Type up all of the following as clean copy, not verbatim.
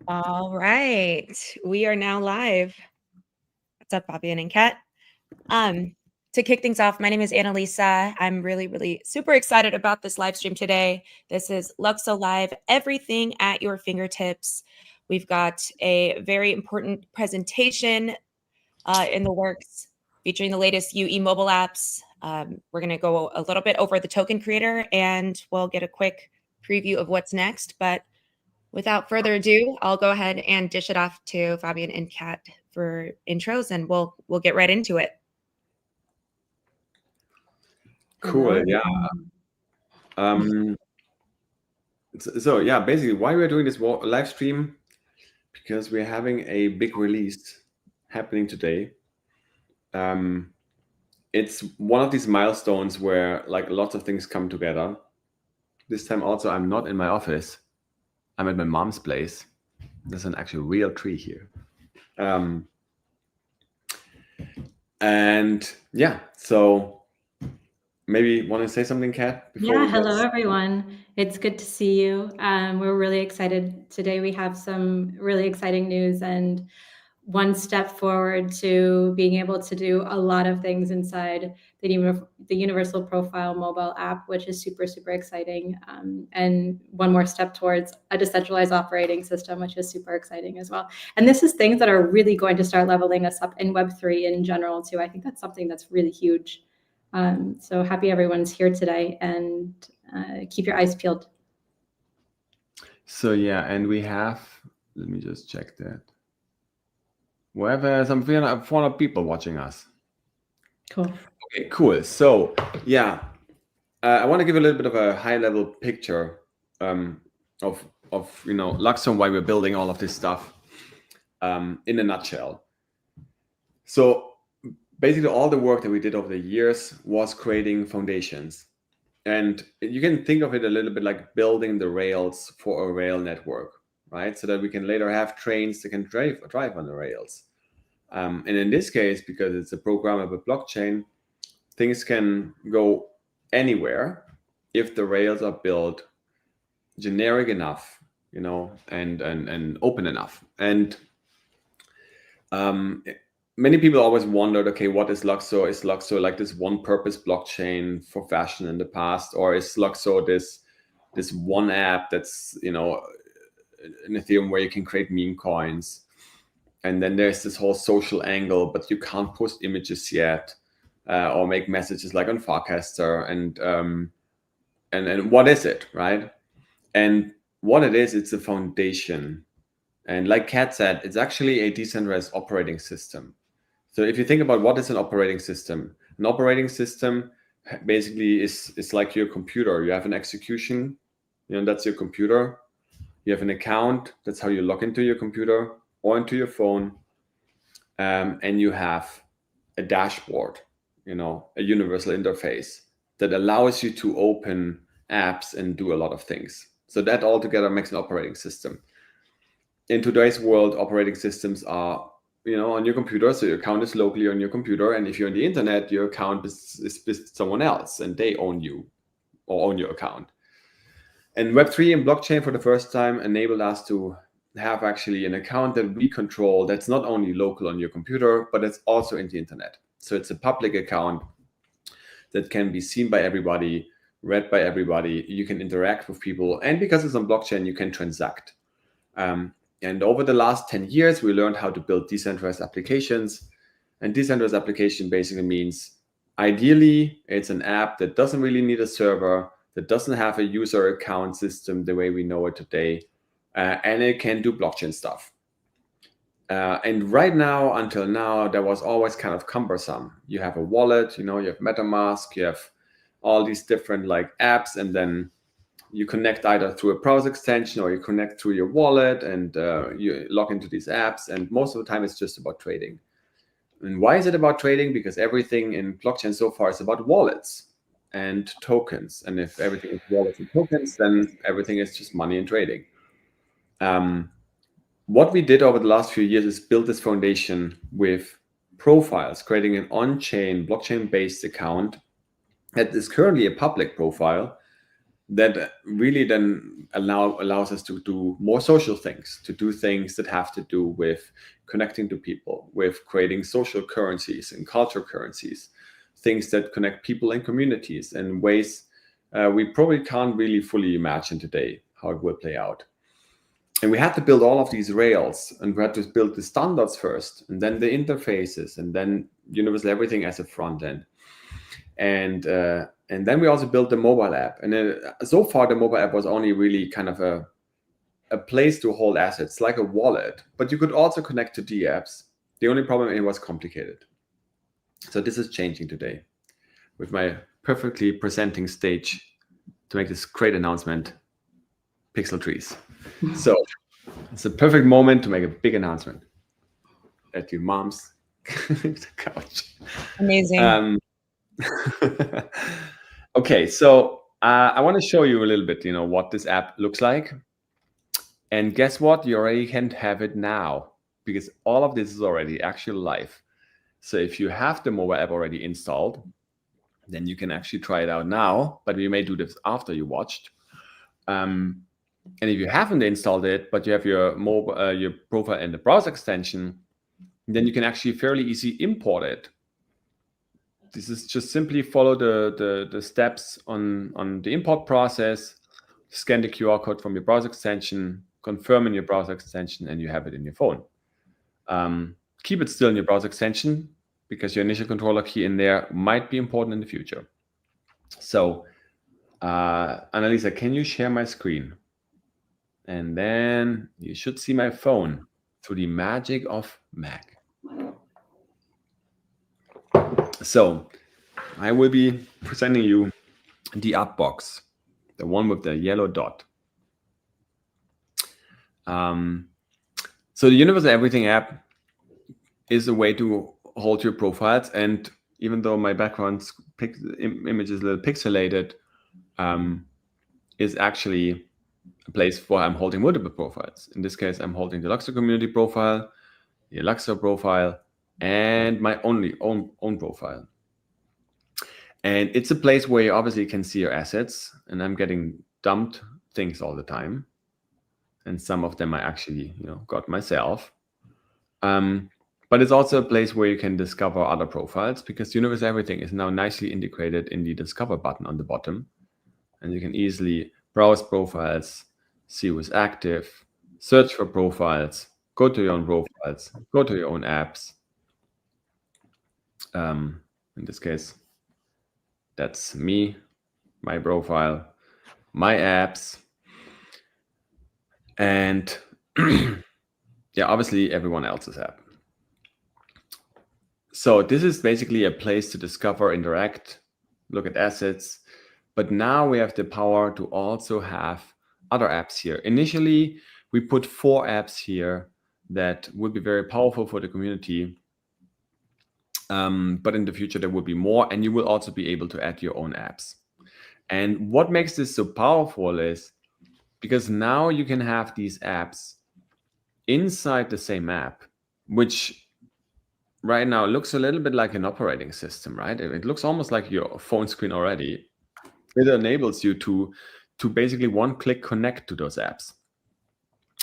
All right, we are now live. What's up, Fabian and Kat? To kick things off, my name is Annalisa. I'm really super excited about this live stream today. This is LUKSO Live, everything at your fingertips. We've got a very important presentation in the works featuring the latest UE mobile apps. We're going to go a little bit over the token creator and we'll get a quick preview of what's next. But without further ado, I'll go ahead and dish it off to Fabian and Kat for intros, and we'll get right into it. Cool. Yeah. So yeah, basically, why we're doing this live stream, because we're having a big release happening today. It's one of these milestones where like lots of things come together. This time also, I'm not in my office. I'm at my mom's place. There's an actual real tree here. And yeah, so maybe want to say something, Kat? Hello everyone. It's good to see you. We're really excited. Today we have some really exciting news and one step forward to being able to do a lot of things inside the Universal Profile mobile app, which is super exciting. And one more step towards a decentralized operating system, which is super exciting as well. And this is things that are really going to start leveling us up in Web3 in general too. I think that's something that's really huge. So happy everyone's here today, and keep your eyes peeled. So yeah, and we have, let me just check that. We have some 400 people watching us. Cool. Okay, cool. So yeah, I want to give a little bit of a high-level picture of LUKSO and why we're building all of this stuff in a nutshell. So basically, all the work that we did over the years was creating foundations, and you can think of it a little bit like building the rails for a rail network, right? So that we can later have trains that can drive on the rails. And in this case, because it's a programmable blockchain, things can go anywhere if the rails are built generic enough, and open enough. And many people always wondered, okay, what is LUKSO? Is LUKSO like this one-purpose blockchain for fashion in the past, or is LUKSO this one app that's in Ethereum where you can create meme coins? And then there's this whole social angle, but you can't post images yet, or make messages like on Farcaster. And what is it, right? And what it is, it's a foundation. And like Kat said, it's actually a decentralized operating system. So if you think about what is an operating system basically is like your computer. You have an execution, that's your computer. You have an account, that's how you log into your computer or into your phone, and you have a dashboard, a universal interface that allows you to open apps and do a lot of things. So that all together makes an operating system. In today's world, operating systems are, on your computer, so your account is locally on your computer, and if you're on the internet, your account is with someone else, and they own you or own your account. And Web3 and blockchain for the first time enabled us to have actually an account that we control that's not only local on your computer, but it's also in the internet. So it's a public account that can be seen by everybody, read by everybody. You can interact with people. And because it's on blockchain, you can transact. And over the last 10 years, we learned how to build decentralized applications. And decentralized application basically means, ideally, it's an app that doesn't really need a server, that doesn't have a user account system the way we know it today, and it can do blockchain stuff. And right now, until now, that was always kind of cumbersome. You have a wallet, you have MetaMask, you have all these different like apps, and then you connect either through a browser extension or you connect through your wallet, and you log into these apps. And most of the time, it's just about trading. And why is it about trading? Because everything in blockchain so far is about wallets and tokens. And if everything is wallets and tokens, then everything is just money and trading. What we did over the last few years is build this foundation with profiles, creating an on-chain, blockchain-based account that is currently a public profile, that really then allows us to do more social things, to do things that have to do with connecting to people, with creating social currencies and cultural currencies, things that connect people and communities in ways we probably can't really fully imagine today how it will play out. And we had to build all of these rails, and we had to build the standards first, and then the interfaces, and then universal everything as a front end. And then we also built the mobile app. And so far, the mobile app was only really kind of a place to hold assets, like a wallet. But you could also connect to the apps. The only problem, it was complicated. So this is changing today with my perfectly presenting stage to make this great announcement, Pixel Trees. So it's a perfect moment to make a big announcement at your mom's couch. Amazing. Okay, so I want to show you a little bit, what this app looks like. And guess what? You already can have it now because all of this is already actually live. So if you have the mobile app already installed, then you can actually try it out now, but we may do this after you watched. And if you haven't installed it, but you have your mobile, your profile and the browser extension, then you can actually fairly easily import it. This is just simply follow the steps on the import process, scan the QR code from your browser extension, confirm in your browser extension, and you have it in your phone. Keep it still in your browser extension because your initial controller key in there might be important in the future. So, Annalisa, can you share my screen? And then you should see my phone through the magic of Mac. So I will be presenting you the app box, the one with the yellow dot. So the Universal Everything app is a way to hold your profiles. And even though my background image is a little pixelated, is actually a place where I'm holding multiple profiles. In this case, I'm holding the LUKSO community profile, the LUKSO profile, and my own profile. And it's a place where you obviously can see your assets, and I'm getting dumped things all the time. And some of them I actually, got myself. But it's also a place where you can discover other profiles because Universal Everything is now nicely integrated in the Discover button on the bottom. And you can easily browse profiles, see who's active, search for profiles, go to your own profiles, go to your own apps. In this case, that's me, my profile, my apps, and yeah, obviously everyone else's app. So this is basically a place to discover, interact, look at assets. But now we have the power to also have other apps here. Initially, we put 4 apps here that would be very powerful for the community. But in the future, there will be more, and you will also be able to add your own apps. And what makes this so powerful is because now you can have these apps inside the same app, which right now looks a little bit like an operating system, right? It looks almost like your phone screen already. It enables you to basically one-click connect to those apps.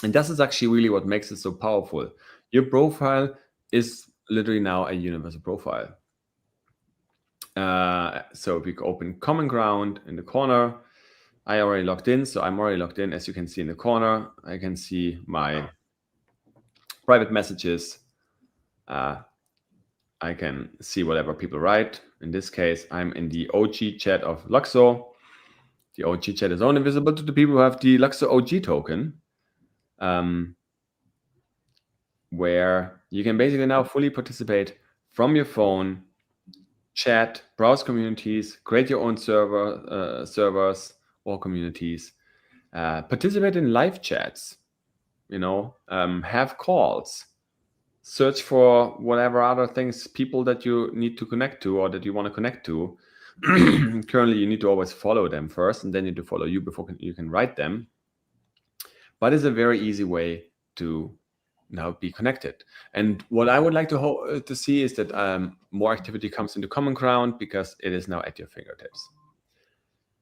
And this is actually really what makes it so powerful. Your profile is literally now a universal profile. So if we open Common Ground in the corner, I already logged in. So I'm already logged in. As you can see in the corner, I can see my private messages. I can see whatever people write. In this case, I'm in the OG chat of LUKSO. The OG chat is only visible to the people who have the LUKSO OG token, where you can basically now fully participate from your phone, chat, browse communities, create your own servers or communities, participate in live chats, have calls, search for whatever other things, people that you need to connect to or that you want to connect to. Currently, you need to always follow them first, and then you need to follow you before you can write them. But it's a very easy way to now be connected. And what I would like to see is that more activity comes into Common Ground because it is now at your fingertips.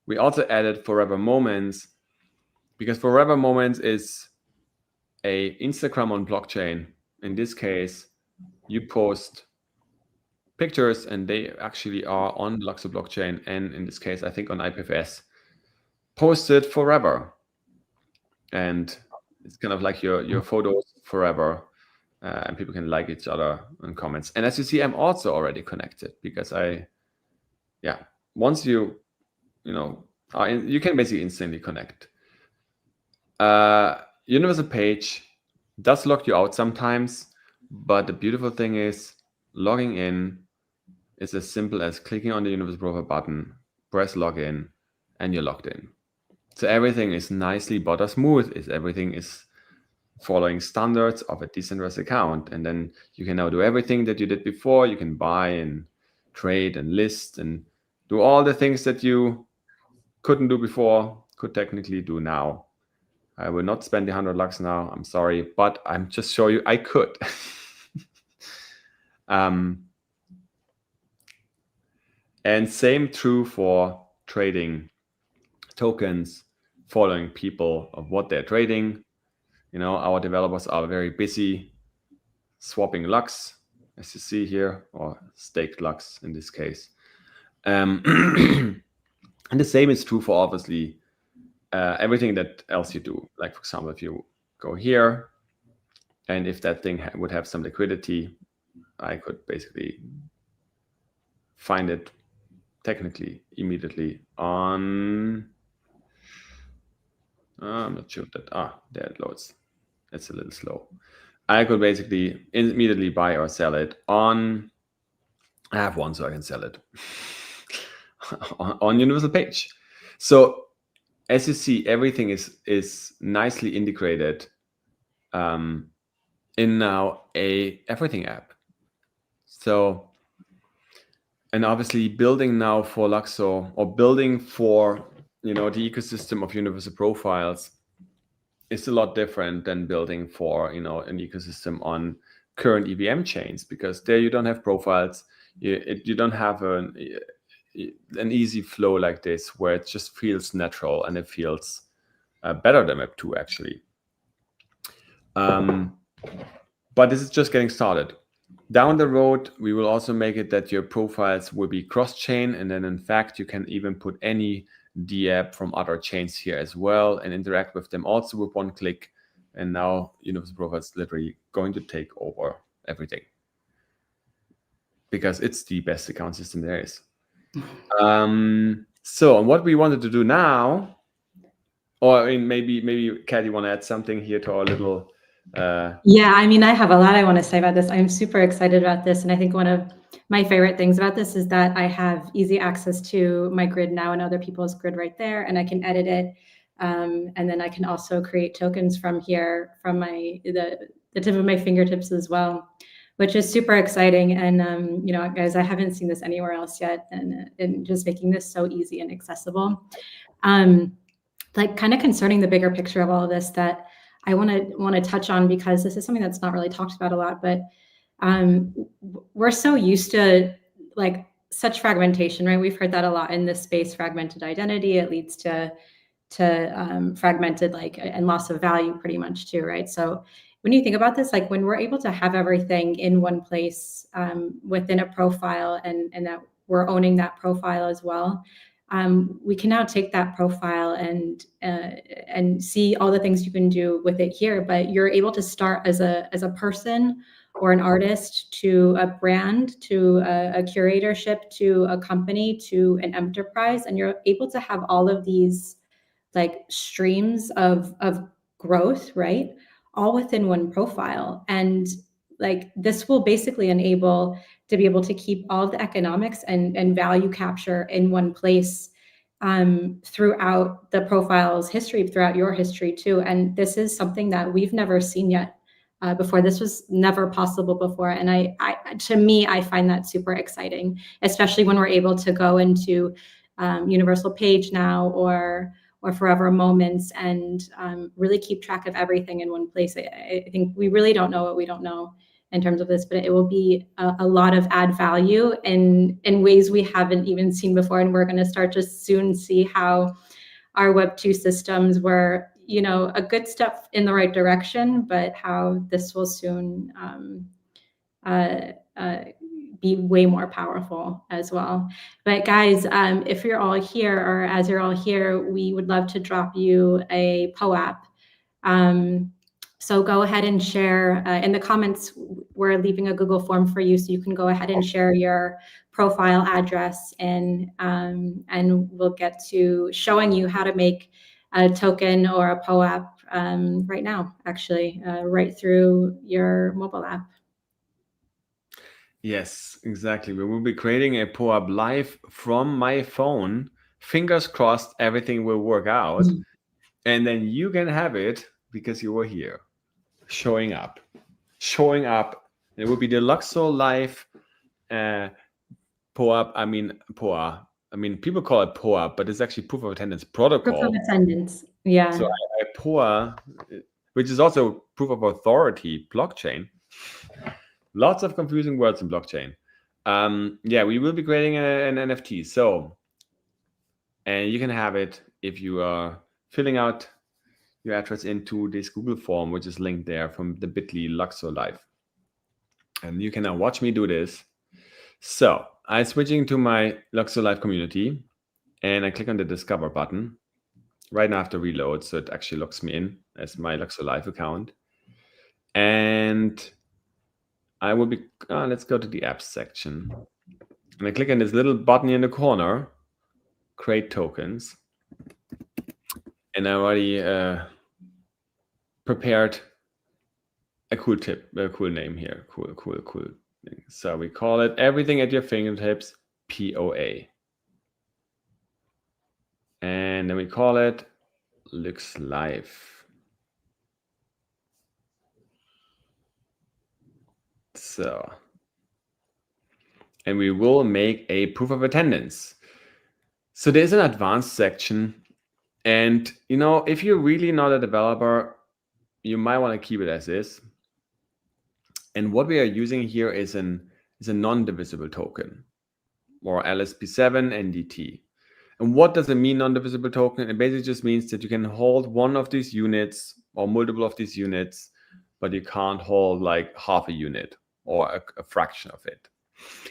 we also added forever moments, because forever moments is a Instagram on blockchain. In this case, you post pictures and they actually are on LUKSO blockchain, and in this case, I think on IPFS, posted forever. And it's kind of like your photos forever, and people can like each other in comments. And as you see, I'm also already connected, because once you you can basically instantly connect. Universal page does lock you out sometimes, but the beautiful thing is logging in is as simple as clicking on the universal profile button, press login, and you're logged in. So everything is nicely butter smooth. Everything is following standards of a decentralized account. And then you can now do everything that you did before. You can buy and trade and list and do all the things that you couldn't do before, could technically do now. I will not spend the 100 lux now, I'm sorry, but I'm just showing you I could. And same true for trading tokens, following people of what they're trading. Our developers are very busy swapping lux, as you see here, or staked lux in this case. And the same is true for obviously everything that else you do. Like, for example, if you go here, and if that thing would have some liquidity, I could basically find it technically immediately on. I'm not sure that. There it loads. It's a little slow. I could basically immediately buy or sell it on. I have one, so I can sell it on universal page. So as you see, everything is nicely integrated in now a everything app. So, and obviously building now for LUKSO, or building for the ecosystem of universal profiles, is a lot different than building for an ecosystem on current EVM chains, because there you don't have profiles. You don't have an easy flow like this, where it just feels natural and it feels better than Web 2 actually. But this is just getting started. Down the road, we will also make it that your profiles will be cross-chain, and then in fact you can even put any DApp from other chains here as well and interact with them also with one click. And now universal profiles is literally going to take over everything, because it's the best account system there is. So what we wanted to do now, or maybe Kat, you want to add something here to our little yeah, I mean, I have a lot I want to say about this. I'm super excited about this. And I think one of my favorite things about this is that I have easy access to my grid now and other people's grid right there, and I can edit it. And then I can also create tokens from here, from the tip of my fingertips as well, which is super exciting. And, guys, I haven't seen this anywhere else yet. And just making this so easy and accessible. Like, kind of concerning the bigger picture of all of this, that I want to touch on, because this is something that's not really talked about a lot, but we're so used to like such fragmentation, right? We've heard that a lot in this space. Fragmented identity, it leads to fragmented and loss of value pretty much too, right? So when you think about this, like when we're able to have everything in one place within a profile, and that we're owning that profile as well, we can now take that profile and see all the things you can do with it here. But you're able to start as a person or an artist, to a brand, to a curatorship, to a company, to an enterprise, and you're able to have all of these like streams of growth, right? All within one profile. And like this will basically enable to be able to keep all the economics and value capture in one place throughout the profile's history, throughout your history too. And this is something that we've never seen yet before. This was never possible before. And to me, I find that super exciting, especially when we're able to go into Universal Page now, or Forever Moments, and really keep track of everything in one place. I think we really don't know what we don't know in terms of this, but it will be a lot of add value in ways we haven't even seen before. And we're going to start to soon see how our Web 2 systems were, a good step in the right direction, but how this will soon be way more powerful as well. But guys, if you're all here, or as you're all here, we would love to drop you a POAP. So go ahead and share in the comments. We're leaving a Google form for you, so you can go ahead and share your profile address, and we'll get to showing you how to make a token or a POAP right now, actually, right through your mobile app. Yes, exactly. We will be creating a POAP live from my phone. Fingers crossed, everything will work out. And then you can have it because you were here, showing up. It will be the LUKSO live POAP. I mean, POA. I mean, people call it POAP, but it's actually proof of attendance protocol. Proof of attendance, yeah. So POA, which is also proof of authority blockchain. Lots of confusing words in blockchain. Yeah, we will be creating an NFT. So, and you can have it if you are filling out your address into this Google form, which is linked there from the bit.ly LUKSO Live. And you can now watch me do this. So I'm switching to my LUKSO Live community, and I click on the Discover button right now after reload. So it actually logs me in as my LUKSO Live account. And I will be, let's go to the apps section. And I click on this little button in the corner, create tokens. And I already prepared a cool name here. Cool thing. So we call it Everything at Your Fingertips, POA. And then we call it Lux Live. So, and we will make a proof of attendance. So there's an advanced section. And, if you're really not a developer, you might want to keep it as is. And what we are using here is a non-divisible token, or LSP7 NDT. And what does it mean, non-divisible token? It basically just means that you can hold one of these units or multiple of these units, but you can't hold like half a unit or a fraction of it.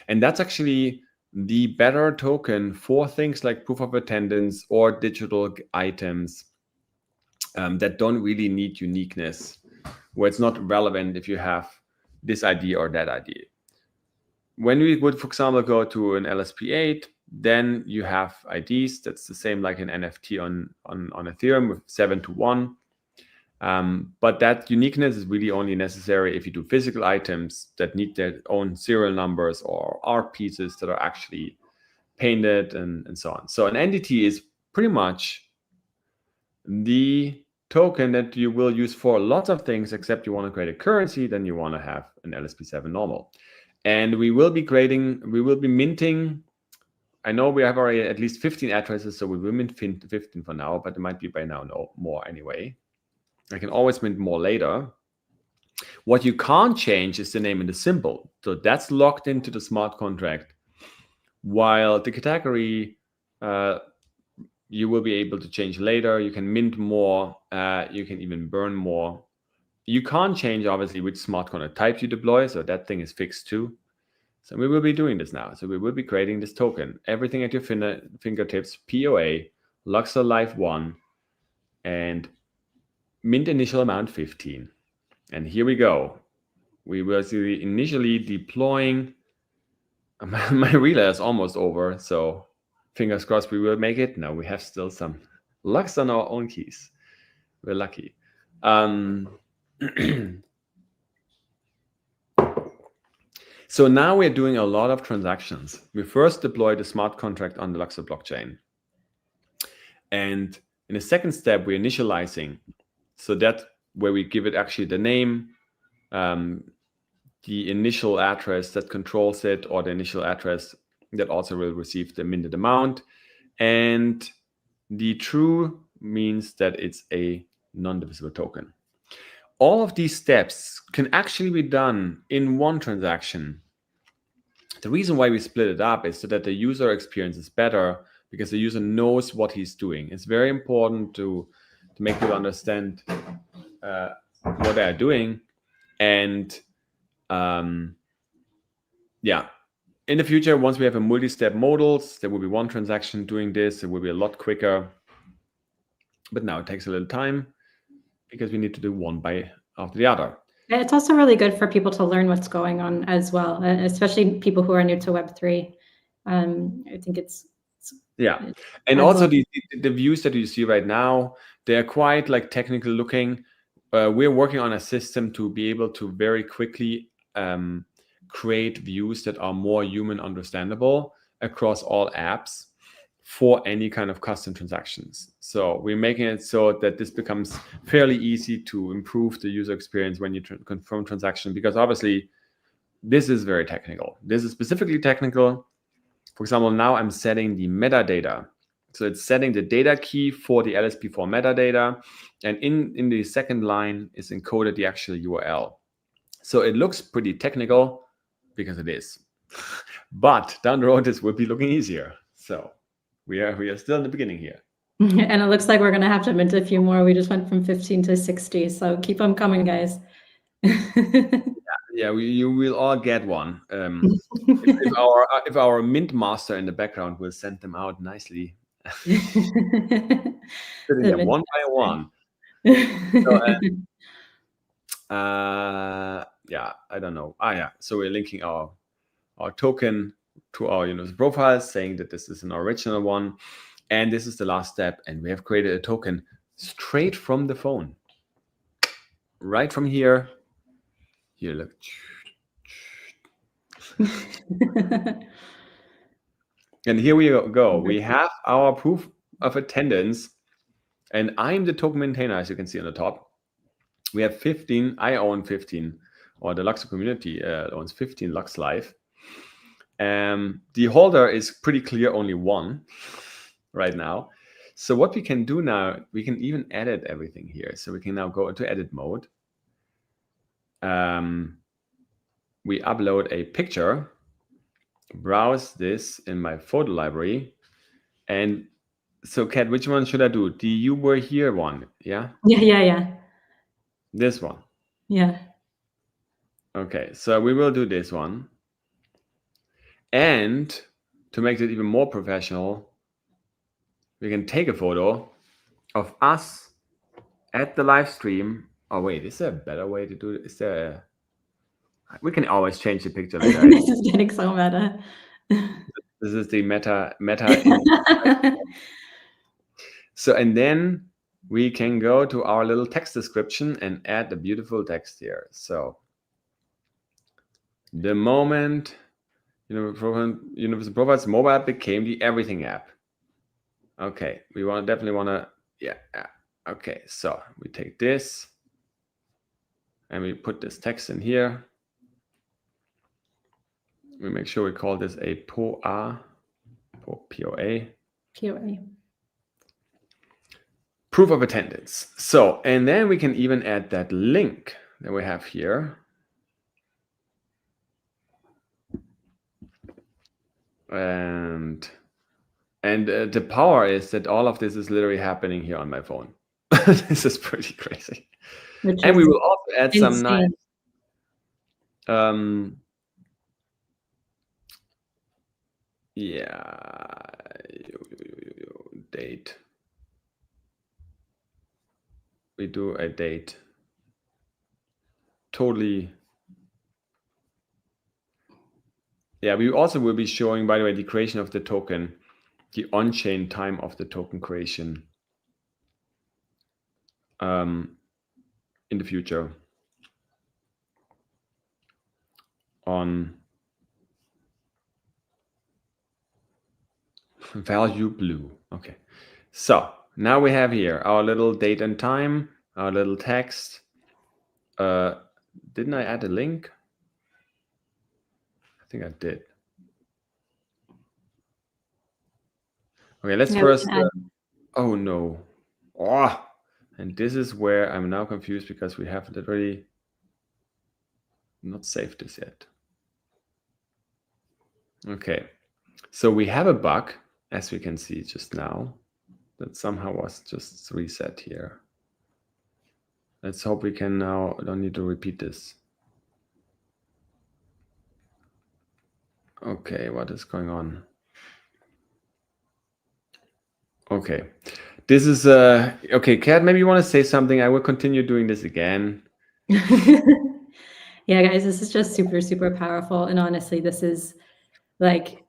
And that's actually the better token for things like proof of attendance or digital items that don't really need uniqueness, where it's not relevant if you have this ID or that ID. When we would, for example, go to an LSP8, then you have IDs. That's the same like an NFT on Ethereum with 7 to 1. But that uniqueness is really only necessary if you do physical items that need their own serial numbers or art pieces that are actually painted and so on. So an NDT is pretty much the token that you will use for lots of things, except you want to create a currency, then you want to have an LSP7 normal. And we will be minting. I know we have already at least 15 addresses, so we will mint 15 for now, but it might be by now no more anyway. I can always mint more later. What you can't change is the name and the symbol. So that's locked into the smart contract. While the category, you will be able to change later. You can mint more. You can even burn more. You can't change, obviously, which smart contract type you deploy. So that thing is fixed too. So we will be doing this now. So we will be creating this token. Everything at your fingertips, POA, LUKSO Live 1, and mint initial amount 15. And here we go. We will see initially deploying. My relay is almost over, so fingers crossed we will make it. No, we have still some lux on our own keys. We're lucky. So now we're doing a lot of transactions. We first deploy the smart contract on the LUKSO blockchain. And in the second step, we're initializing. So that's where we give it actually the name, the initial address that controls it, or the initial address that also will receive the minted amount. And the true means that it's a non-divisible token. all of these steps can actually be done in one transaction. The reason why we split it up is so that the user experience is better, because the user knows what he's doing. It's very important to make people understand what they are doing. And yeah, in the future, once we have a multi-step modals, there will be one transaction doing this. It will be a lot quicker. But now it takes a little time because we need to do one by after the other. It's also really good for people to learn what's going on as well, especially people who are new to Web3. I think it's yeah, and also the views that you see right now, they're quite like technical looking. We're working on a system to be able to very quickly create views that are more human understandable across all apps for any kind of custom transactions. So we're making it so that this becomes fairly easy to improve the user experience when you confirm transaction, because obviously this is very technical. This is specifically technical. For example, now I'm setting the metadata. So it's setting the data key for the LSP4 metadata. And in the second line is encoded the actual URL. So it looks pretty technical because it is. But down the road, this will be looking easier. So we are still in the beginning here. And it looks like we're going to have to mint a few more. We just went from 15 to 60. So keep them coming, guys. Yeah, you will all get one. If our mint master in the background will send them out nicely. One by one. Yeah, I don't know. Yeah, so we're linking our token to our universal profile, saying that this is an original one, and this is the last step. And we have created a token straight from the phone, right from here. Here, look. And here we go. We have our proof of attendance, and I'm the token maintainer, as you can see on the top. We have 15. I own 15, or the LUKSO community owns 15 Lux Live. The holder is pretty clear, only one right now. So what we can do now, we can even edit everything here. So we can now go into edit mode. We upload a picture, browse this in my photo library. And so, Kat, which one should I do? The "you were here" one, yeah? Yeah. This one. Yeah. Okay, so we will do this one. And to make it even more professional, we can take a photo of us at the live stream. Oh wait, is there a better way to do it? Is there we can always change the picture later. This is getting so meta. This is the meta. So, and then we can go to our little text description and add the beautiful text here. So the moment Universal Profiles mobile app became the everything app. Okay, we definitely want to, yeah. Okay, so we take this and we put this text in here. We make sure we call this a POA. Proof of attendance. So, and then we can even add that link that we have here. And the power is that all of this is literally happening here on my phone. This is pretty crazy. And we will also add some nice date. We do a date. Totally. Yeah, we also will be showing, by the way, the creation of the token, the on-chain time of the token creation in the future on value blue. Okay, so now we have here our little date and time, our little text. Didn't I add a link? I think I did. Okay, let's first. Oh no! Oh, And this is where I'm now confused because we haven't already not saved this yet. Okay, so we have a bug, as we can see just now, that somehow was just reset here. Let's hope we can now, don't need to repeat this. Okay, what is going on? Okay, this is, okay, Kat, maybe you want to say something. I will continue doing this again. Yeah, guys, this is just super, super powerful. And honestly, this is like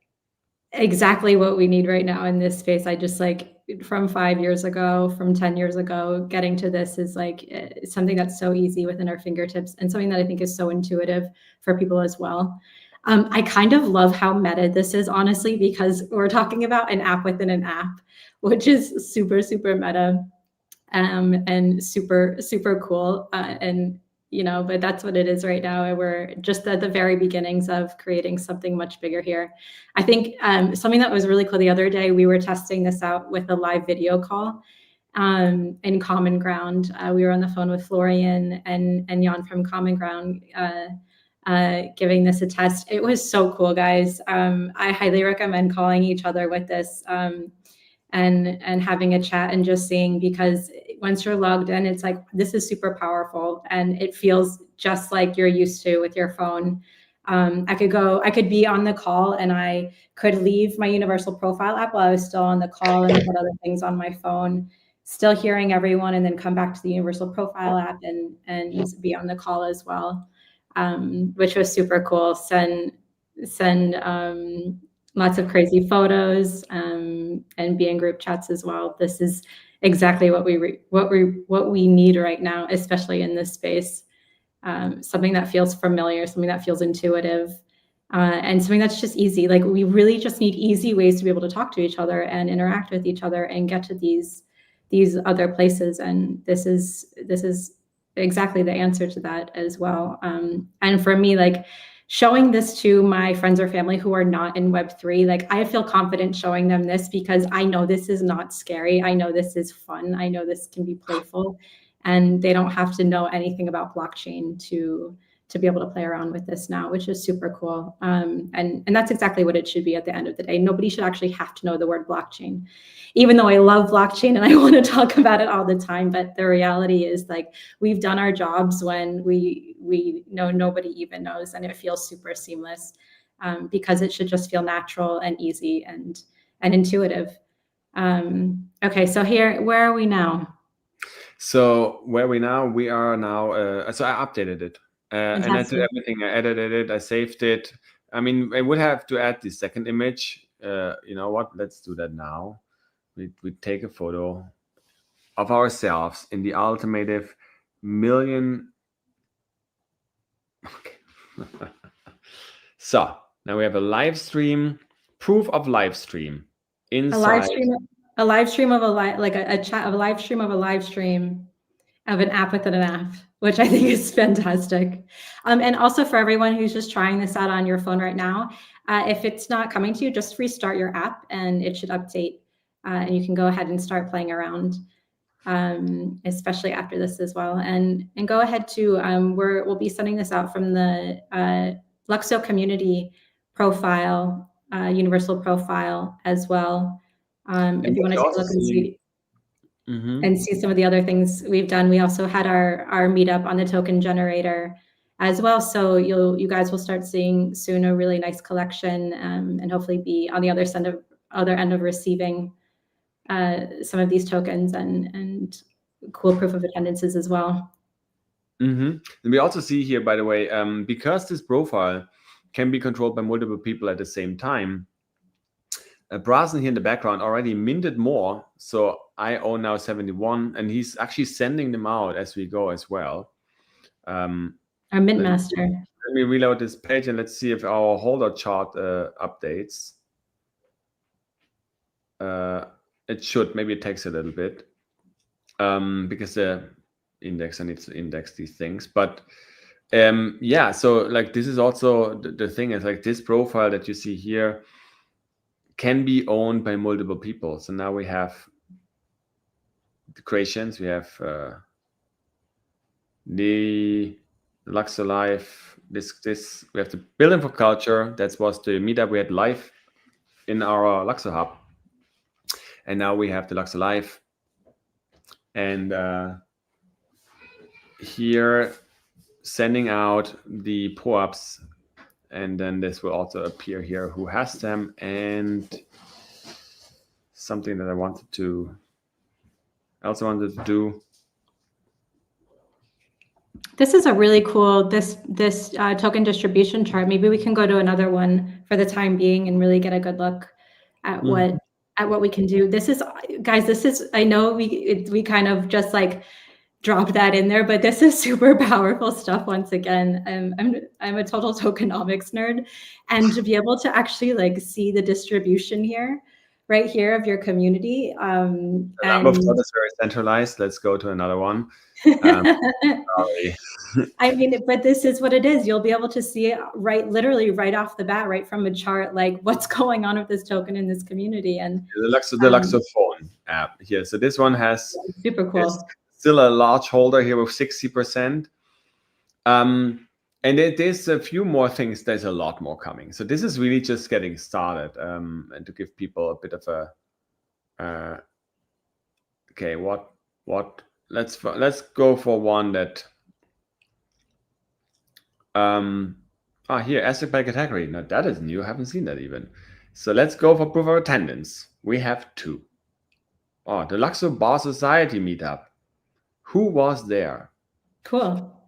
exactly what we need right now in this space. I just like from 5 years ago, from 10 years ago, getting to this is like something that's so easy within our fingertips and something that I think is so intuitive for people as well. I kind of love how meta this is, honestly, because we're talking about an app within an app, which is super, super meta and super, super cool. And but that's what it is right now. And we're just at the very beginnings of creating something much bigger here. I think something that was really cool the other day, we were testing this out with a live video call in Common Ground. We were on the phone with Florian and Jan from Common Ground giving this a test. It was so cool, guys. I highly recommend calling each other with this and having a chat and just seeing, because once you're logged in, it's like, this is super powerful and it feels just like you're used to with your phone. I could be on the call and I could leave my universal profile app while I was still on the call and put other things on my phone, still hearing everyone, and then come back to the universal profile app and be on the call as well, which was super cool. Send lots of crazy photos and be in group chats as well. This is exactly what we need right now, especially in this space. Something that feels familiar, something that feels intuitive, and something that's just easy. Like, we really just need easy ways to be able to talk to each other and interact with each other and get to these other places. And this is exactly the answer to that as well. And for me, like, showing this to my friends or family who are not in Web3, like, I feel confident showing them this because I know this is not scary. I know this is fun. I know this can be playful, and they don't have to know anything about blockchain to be able to play around with this now, which is super cool. And that's exactly what it should be at the end of the day. Nobody should actually have to know the word blockchain, even though I love blockchain and I want to talk about it all the time. But the reality is, like, we've done our jobs when we know nobody even knows, and it feels super seamless because it should just feel natural and easy and intuitive. Okay, so where are we now? So where we are now, so I updated it. And I did Fantastic. everything. I edited it, I saved it. I mean, I would have to add the second image. You know what? Let's do that now. We take a photo of ourselves in the ultimate million. Okay. So now we have a live stream, proof of live stream inside. A live stream of a live stream of a live stream of an app within an app, which I think is fantastic. And also for everyone who's just trying this out on your phone right now, if it's not coming to you, just restart your app and it should update. And you can go ahead and start playing around, especially after this as well. And go ahead to, we'll be sending this out from the LUKSO community profile, universal profile as well. If you want to take a look and see. And see some of the other things we've done. We also had our meetup on the token generator as well. So you guys will start seeing soon a really nice collection, and hopefully be on the other end of receiving some of these tokens and cool proof of attendances as well. And we also see here, by the way, because this profile can be controlled by multiple people at the same time, Brazen here in the background already minted more. So I own now 71, and he's actually sending them out as we go as well. Our mint master. Let me reload this page and let's see if our holder chart updates. It should. Maybe it takes a little bit because the indexer needs to index these things. But yeah, so like this is also the thing is, like, this profile that you see here can be owned by multiple people. So now we have the creations. We have the LUKSO Live. This we have the Building for Culture. That was the meetup we had live in our LUKSO Hub, and now we have the LUKSO Live. And here, sending out the POAPs, and then this will also appear here who has them. And something that I also wanted to do. This is a really cool, this token distribution chart. Maybe we can go to another one for the time being and really get a good look at what we can do. This is, guys, this is, I know we kind of just like dropped that in there, but this is super powerful stuff. Once again, I'm a total tokenomics nerd, and to be able to actually like see the distribution here, right here of your community. And is very centralized. Let's go to another one. Sorry. I mean, but this is what it is. You'll be able to see it literally right off the bat, right from a chart, like what's going on with this token in this community. And the LUKSO phone app here. So this one has super cool. Still a large holder here with 60%. And there's a few more things. There's a lot more coming. So this is really just getting started. And to give people a bit of a okay, let's go for one that here, asset by category. Now that is new. I haven't seen that even. So let's go for proof of attendance. We have 2. Oh, the LUKSO Bar Society meetup. Who was there? Cool.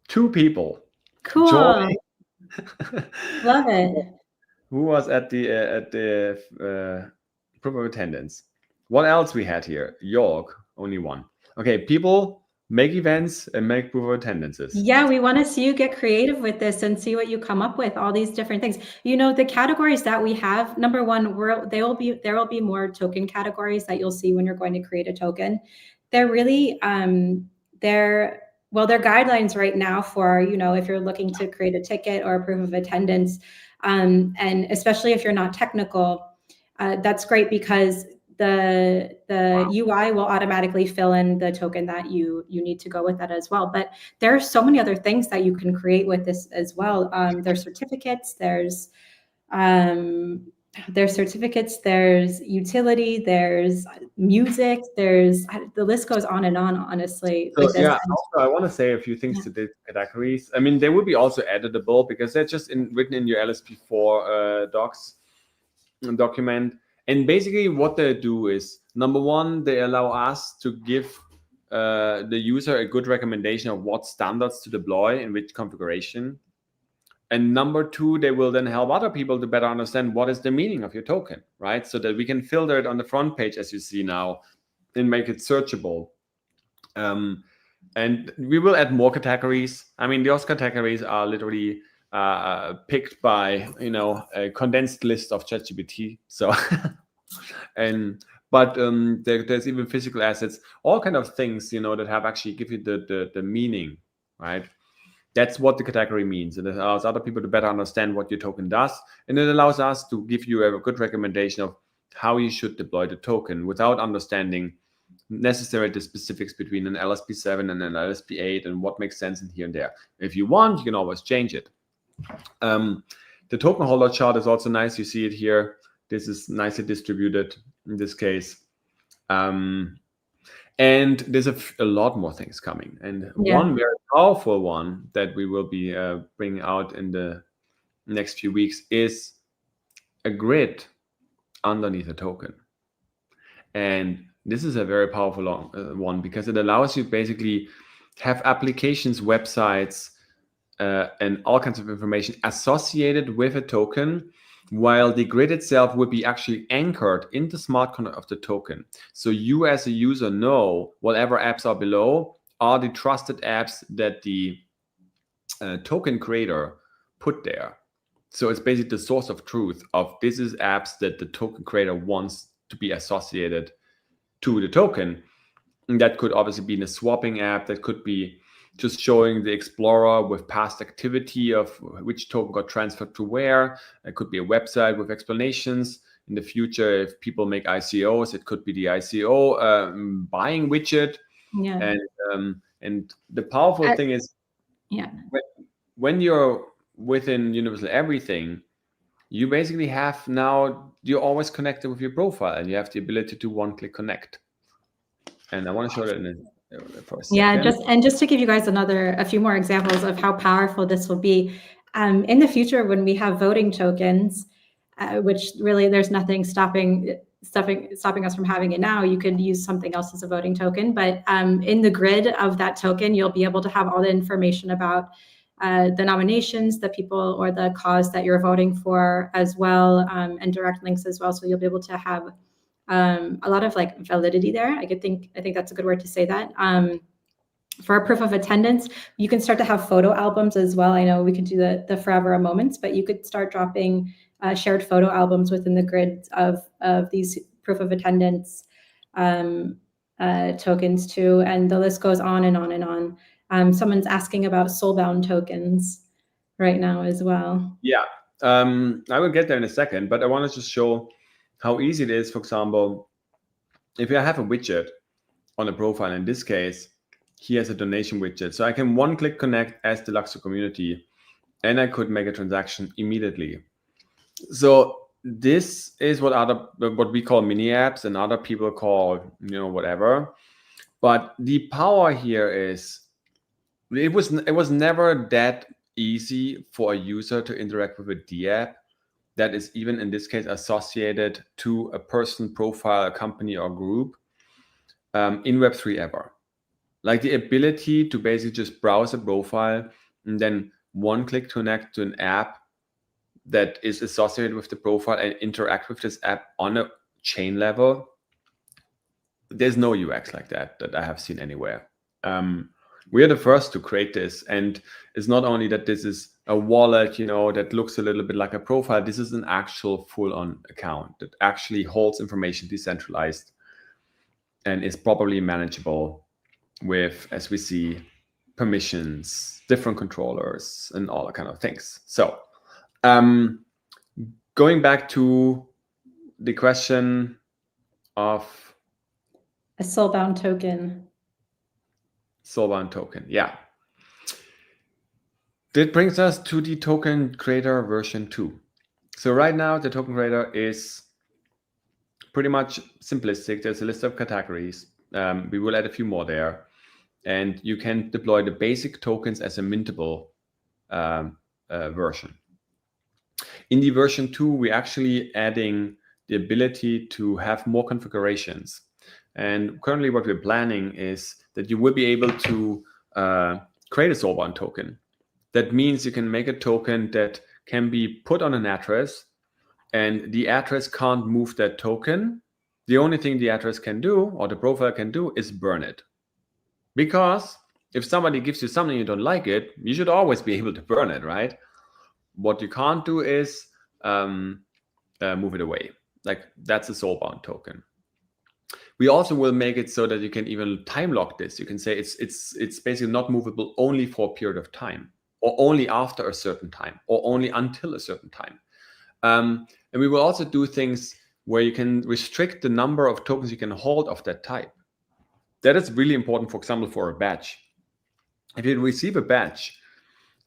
2 people. Cool. Joy. Love it. Who was at the proof of attendance? What else we had here? York, only 1. Okay, people make events and make proof of attendances. Yeah, we want to see you get creative with this and see what you come up with, all these different things. You know, the categories that we have, number one, there will be more token categories that you'll see when you're going to create a token. They're really they're guidelines right now for, you know, if you're looking to create a ticket or a proof of attendance, and especially if you're not technical, that's great because the UI will automatically fill in the token that you need to go with that as well. But there are so many other things that you can create with this as well. There's certificates, there's utility, there's music, the list goes on and on, honestly. So yeah, also I want to say a few things to the categories. I mean, they will be also editable because they're just written in your LSP4 document. And basically what they do is, number one, they allow us to give the user a good recommendation of what standards to deploy in which configuration. And number two, they will then help other people to better understand what is the meaning of your token, right? So that we can filter it on the front page, as you see now, and make it searchable. And we will add more categories. I mean, those categories are literally picked by, you know, a condensed list of ChatGPT. So, but there's even physical assets, all kind of things, you know, that have actually give you the meaning, right? That's what the category means. And it allows other people to better understand what your token does. And it allows us to give you a good recommendation of how you should deploy the token without understanding necessarily the specifics between an LSP7 and an LSP8 and what makes sense in here and there. If you want, you can always change it. The token holder chart is also nice. You see it here. This is nicely distributed in this case. And there's a lot more things coming. And one very powerful one that we will be bringing out in the next few weeks is a grid underneath a token. And this is a very powerful one because it allows you basically have applications, websites, and all kinds of information associated with a token, while the grid itself will be actually anchored in the smart contract of the token. So you as a user know whatever apps are below are the trusted apps that the token creator put there. So it's basically the source of truth of this is apps that the token creator wants to be associated to the token. And that could obviously be in a swapping app. That could be just showing the explorer with past activity of which token got transferred to where. It could be a website with explanations. In the future, if people make ICOs, it could be the ICO buying widget. Yeah. And the powerful thing is, yeah, when you're within Universal Everything, you basically have now, you're always connected with your profile, and you have the ability to one-click connect. And I want to show that for a second. Yeah, just to give you guys a few more examples of how powerful this will be. In the future, when we have voting tokens, which really there's nothing stopping us from having it now. You could use something else as a voting token, but in the grid of that token, you'll be able to have all the information about the nominations, the people or the cause that you're voting for as well, and direct links as well. So you'll be able to have a lot of like validity there. I think that's a good word to say that. For a proof of attendance, you can start to have photo albums as well. I know we could do the forever moments, but you could start dropping shared photo albums within the grid of these proof of attendance tokens too, and the list goes on and on and on. Someone's asking about soulbound tokens right now as well. Yeah, I will get there in a second, but I want to just show how easy it is. For example, if I have a widget on a profile, in this case, here's a donation widget. So I can one-click connect as the LUKSO community, and I could make a transaction immediately. So this is what we call mini apps, and other people call, whatever. But the power here is, it was never that easy for a user to interact with a D app that is, even in this case, associated to a person, profile, a company, or group in Web3 ever. Like the ability to basically just browse a profile and then one-click connect to an app that is associated with the profile and interact with this app on a chain level. There's no UX like that I have seen anywhere. We are the first to create this, and it's not only that this is a wallet, that looks a little bit like a profile. This is an actual full-on account that actually holds information decentralized and is properly manageable with, as we see, permissions, different controllers, and all that kind of things. So going back to the question of a soulbound token. Soulbound token, yeah. That brings us to the token creator version 2. So right now, the token creator is pretty much simplistic. There's a list of categories. We will add a few more there. And you can deploy the basic tokens as a mintable version. In the version 2, we're actually adding the ability to have more configurations. And currently what we're planning is that you will be able to create a soulbound token. That means you can make a token that can be put on an address, and the address can't move that token. The only thing the address can do, or the profile can do, is burn it. Because if somebody gives you something you don't like it, you should always be able to burn it, right? What you can't do is move it away. Like, that's a soulbound token. We also will make it so that you can even time lock this. You can say it's basically not movable only for a period of time, or only after a certain time, or only until a certain time. And we will also do things where you can restrict the number of tokens you can hold of that type. That is really important, for example, for a badge. If you receive a badge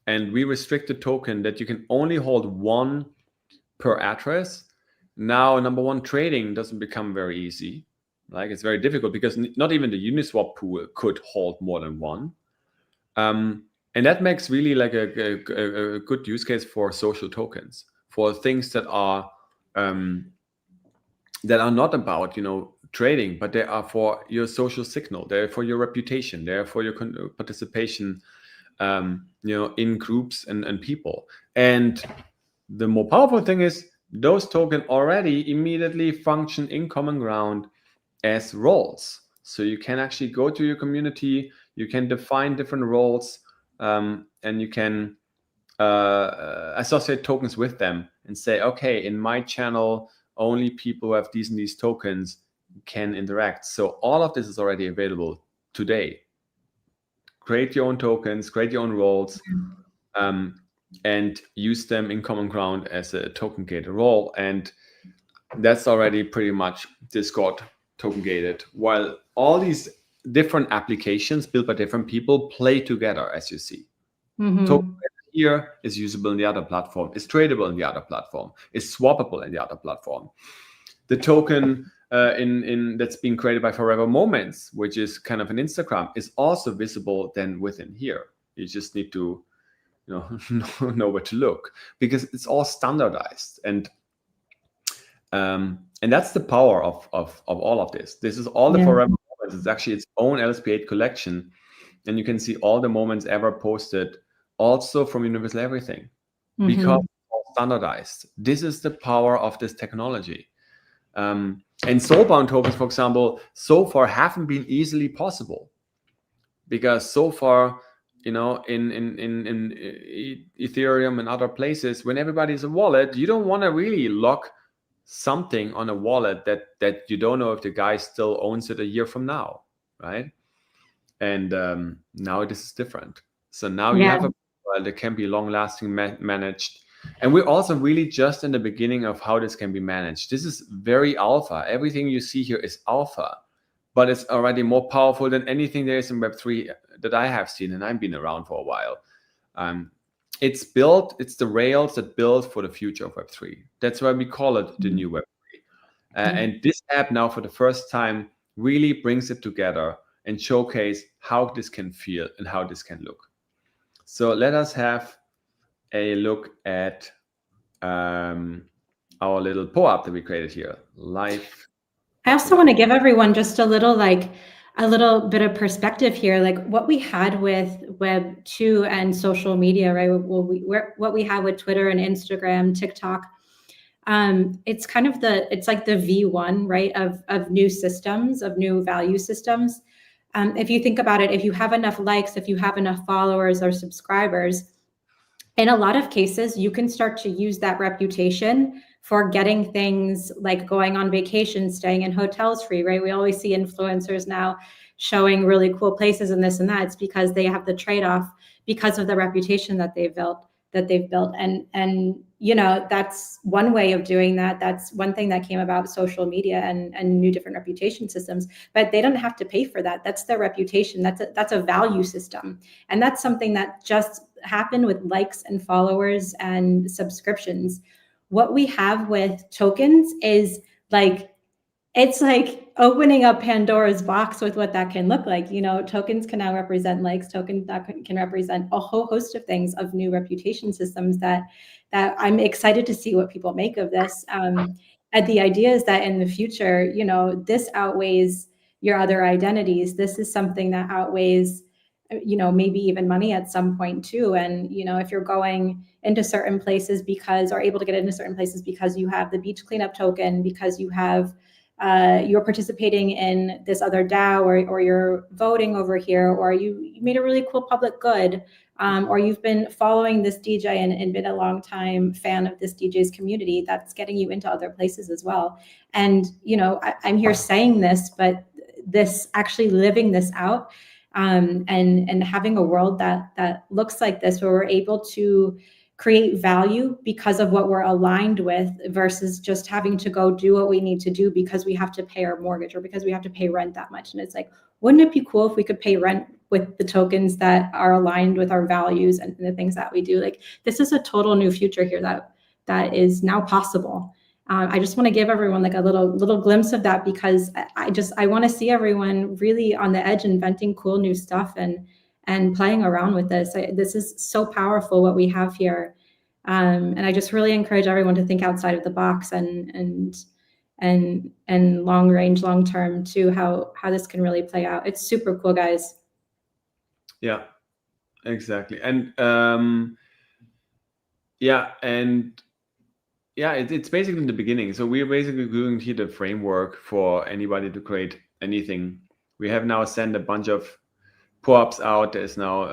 and we restrict the token that you can only hold one per address, now, number one, trading doesn't become very easy. Like, it's very difficult because not even the Uniswap pool could hold more than one. And that makes really like a good use case for social tokens, for things that are not about, trading, but they are for your social signal. They're for your reputation. They're for your participation, in groups and people. And the more powerful thing is those tokens already immediately function in Common Ground as roles. So you can actually go to your community, you can define different roles, and you can associate tokens with them and say, okay, in my channel, only people who have these and these tokens can interact. So all of this is already available today. Create your own tokens, create your own roles, and use them in Common Ground as a token creator role. And that's already pretty much Discord token gated, while all these different applications built by different people play together, as you see. Token here is usable in the other platform, is tradable in the other platform, is swappable in the other platform. The token in that's being created by Forever Moments, which is kind of an Instagram, is also visible then within here. You just need to know where to look, because it's all standardized, and that's the power of all of this. This is all the Forever Moments. It's actually its own LSP8 collection, and you can see all the moments ever posted, also from Universal Everything, because it's all standardized. This is the power of this technology. And soulbound tokens, for example, so far haven't been easily possible, because so far, in Ethereum and other places, when everybody's a wallet, you don't want to really lock something on a wallet that you don't know if the guy still owns it a year from now, right? And now this is different. So now you have a wallet that can be long-lasting managed. And we're also really just in the beginning of how this can be managed. This is very alpha. Everything you see here is alpha, but it's already more powerful than anything there is in Web3 that I have seen, and I've been around for a while. It's the rails that build for the future of Web3. That's why we call it the new Web3. And this app now, for the first time, really brings it together and showcase how this can feel and how this can look. So let us have a look at our little POAP that we created here, live. I also want to give everyone just a little bit of perspective here, like what we had with Web 2 and social media, right? What we have with Twitter and Instagram, TikTok. It's kind of it's like the V1, right, of new systems, of new value systems. If you think about it, if you have enough likes, if you have enough followers or subscribers, in a lot of cases, you can start to use that reputation for getting things like going on vacation, staying in hotels free, right? We always see influencers now showing really cool places and this and that. It's because they have the trade-off because of the reputation that they've built. And that's one way of doing that. That's one thing that came about social media and new different reputation systems, but they don't have to pay for that. That's their reputation. That's a value system. And that's something that just happened with likes and followers and subscriptions. What we have with tokens is it's like opening up Pandora's box with what that can look like. Tokens can now represent likes, tokens that can represent a whole host of things, of new reputation systems that I'm excited to see what people make of this. And the idea is that in the future, this outweighs your other identities. This is something that outweighs, maybe even money at some point too. And, if you're going into certain places or able to get into certain places because you have the beach cleanup token, because you have you're participating in this other DAO, or you're voting over here, or you made a really cool public good, or you've been following this DJ and been a long time fan of this DJ's community, that's getting you into other places as well. And, I'm here saying this, but this actually living this out, and having a world that looks like this, where we're able to create value because of what we're aligned with, versus just having to go do what we need to do because we have to pay our mortgage or because we have to pay rent that much. And it's like, wouldn't it be cool if we could pay rent with the tokens that are aligned with our values and the things that we do? Like, this is a total new future here that is now possible. I just want to give everyone like a little glimpse of that, because I want to see everyone really on the edge, inventing cool new stuff and playing around with this. This is so powerful what we have here. And I just really encourage everyone to think outside of the box and long range, long term too, how this can really play out. It's super cool, guys. Yeah, exactly. And it's basically in the beginning. So we're basically doing here the framework for anybody to create anything. We have now sent a bunch of POAPs out. There's now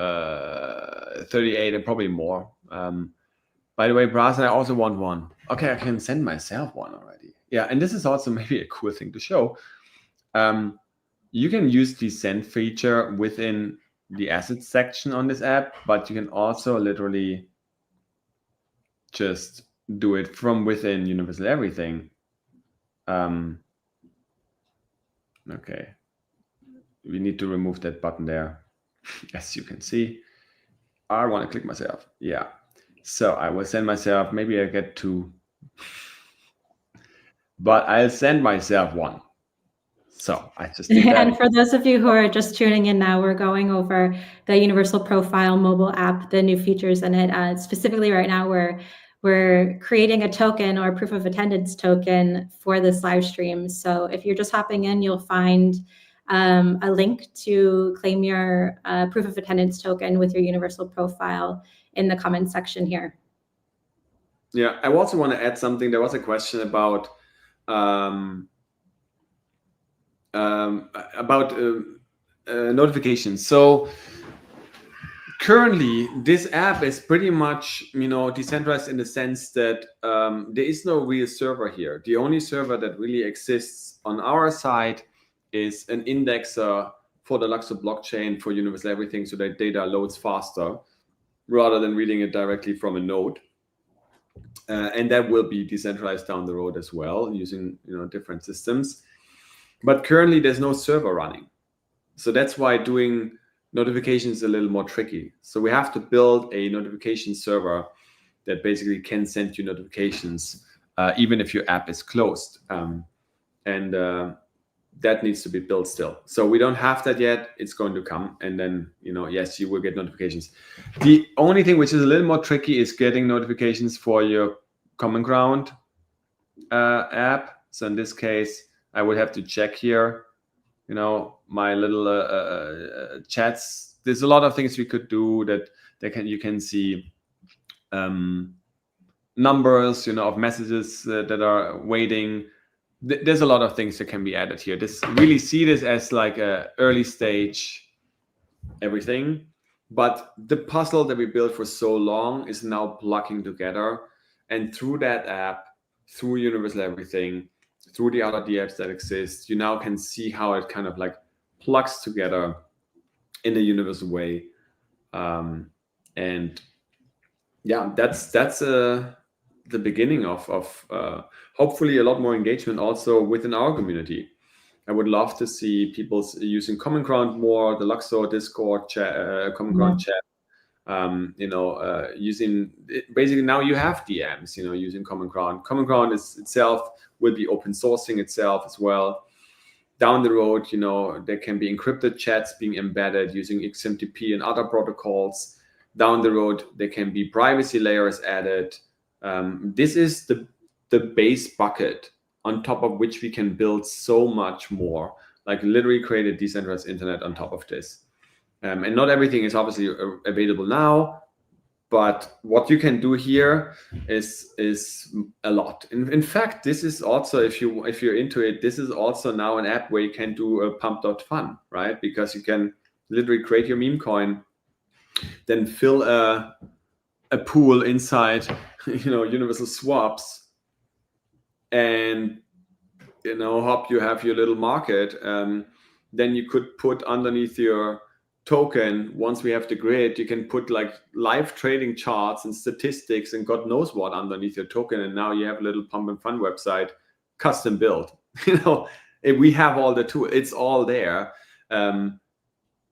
38 and probably more. By the way, Brass, I also want one. Okay, I can send myself one already. Yeah, and this is also maybe a cool thing to show. You can use the send feature within the assets section on this app, but you can also literally just do it from within Universal Everything. Okay, we need to remove that button there. As you can see, I want to click myself. Yeah, so I will send myself, maybe I get 2, but I'll send myself 1. So I just did that. And for those of you who are just tuning in now, we're going over the Universal Profile mobile app, the new features in it. Specifically right now, we're creating a token or proof of attendance token for this live stream. So if you're just hopping in, you'll find a link to claim your proof of attendance token with your Universal Profile in the comments section here. Yeah, I also want to add something. There was a question about notifications. So currently, this app is pretty much, decentralized in the sense that there is no real server here. The only server that really exists on our side is an indexer for the LUKSO blockchain for Universal Everything, so that data loads faster rather than reading it directly from a node. And that will be decentralized down the road as well, using different systems. But currently, there's no server running, so that's why doing notifications is a little more tricky. So we have to build a notification server that basically can send you notifications even if your app is closed, and that needs to be built still. So we don't have that yet. It's going to come, and then yes, you will get notifications. The only thing which is a little more tricky is getting notifications for your Common Ground app. So in this case, I would have to check here my little chats. There's a lot of things we could do that you can see numbers of messages that are waiting. There's a lot of things that can be added here. Really see this as like a early stage everything, but the puzzle that we built for so long is now plugging together, and through that app, through Universal Everything, through the other DApps that exist, you now can see how it kind of like plugs together in a universal way. And yeah, that's the beginning of hopefully a lot more engagement also within our community. I would love to see people using Common Ground more, the LUKSO Discord chat, Common Ground chat. Using basically now you have DMs, using Common Ground. Common Ground itself will be open sourcing itself as well. Down the road, there can be encrypted chats being embedded using XMTP and other protocols. Down the road, there can be privacy layers added. This is the base bucket on top of which we can build so much more, like literally create a decentralized internet on top of this. And not everything is obviously available now, but what you can do here is a lot. In fact, this is also, if you're into it, this is also now an app where you can do a pump.fun, right? Because you can literally create your meme coin, then fill a pool inside universal swaps, and hope you have your little market. Then you could put underneath your token, once we have the grid, you can put like live trading charts and statistics and God knows what underneath your token, and now you have a little pump and fun website custom built. If we have all the tools, it's all there. And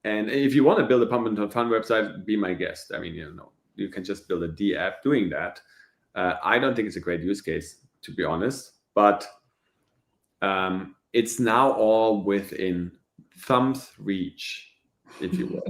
if you want to build a pump and fun website, be my guest. I mean, you can just build a D app doing that. I don't think it's a great use case, to be honest, but it's now all within thumb's reach, if you will.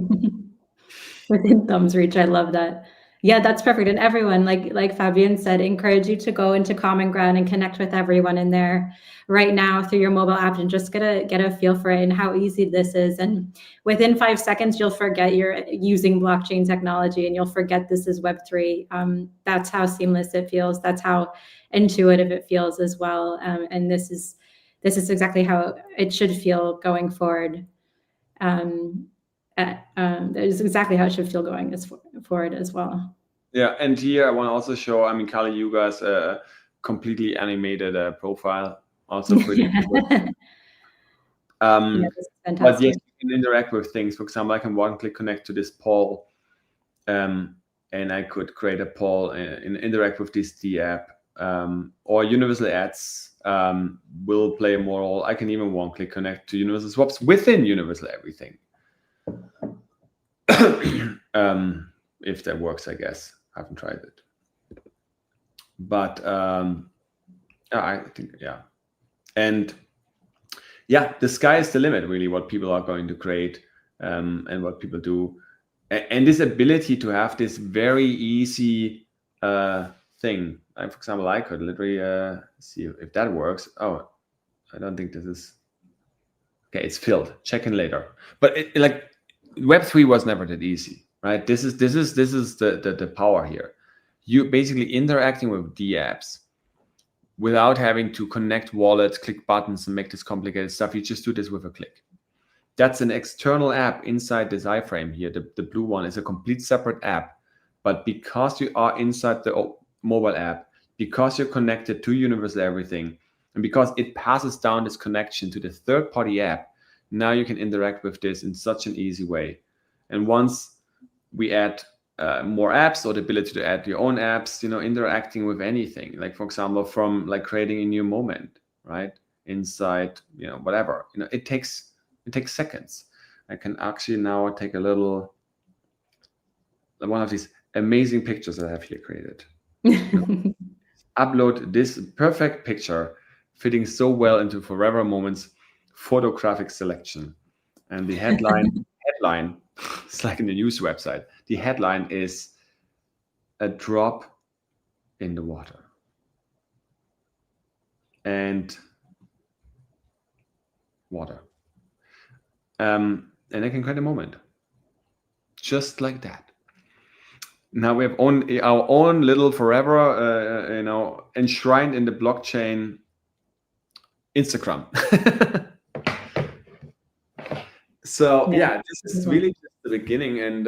Within thumb's reach. I love that. Yeah, that's perfect. And everyone, like Fabian said, encourage you to go into Common Ground and connect with everyone in there right now through your mobile app and just get a feel for it and how easy this is. And within 5 seconds, you'll forget you're using blockchain technology and you'll forget this is Web3. That's how seamless it feels. That's how intuitive it feels as well. And this is exactly how it should feel going forward. That is exactly how it should feel going forward as well. Yeah, and here I want to also show, Kali, you guys a completely animated profile, also pretty cool. Yeah, this is fantastic. But yes, you can interact with things. For example, I can one-click connect to this poll, and I could create a poll and interact with this D app, or universal ads. will play a more role. I can even one-click connect to universal swaps within universal everything. If that works, I guess. I haven't tried it. But I think, yeah. And yeah, the sky is the limit, really, what people are going to create and what people do. And this ability to have this very easy thing. For example, I could literally see if that works. Oh, I don't think this is... Okay, it's filled. Check in later. But like Web3 was never that easy, right? This is the power here. You basically interacting with the apps without having to connect wallets, click buttons, and make this complicated stuff. You just do this with a click. That's an external app inside this iframe here. The blue one is a complete separate app. But because you are inside the mobile app, because you're connected to Universal Everything, and because it passes down this connection to the third-party app, now you can interact with this in such an easy way. And once we add more apps, or the ability to add your own apps, interacting with anything, like for example, from like creating a new moment, right? Inside, whatever, it takes seconds. I can actually now take one of these amazing pictures that I have here created. Upload this perfect picture fitting so well into Forever Moments photographic selection. And the headline, it's like in the news website. The headline is "A drop in the water." And water. And I can create a moment. Just like that. Now we have our own little Forever, enshrined in the blockchain Instagram. So yeah, this is really just the beginning. And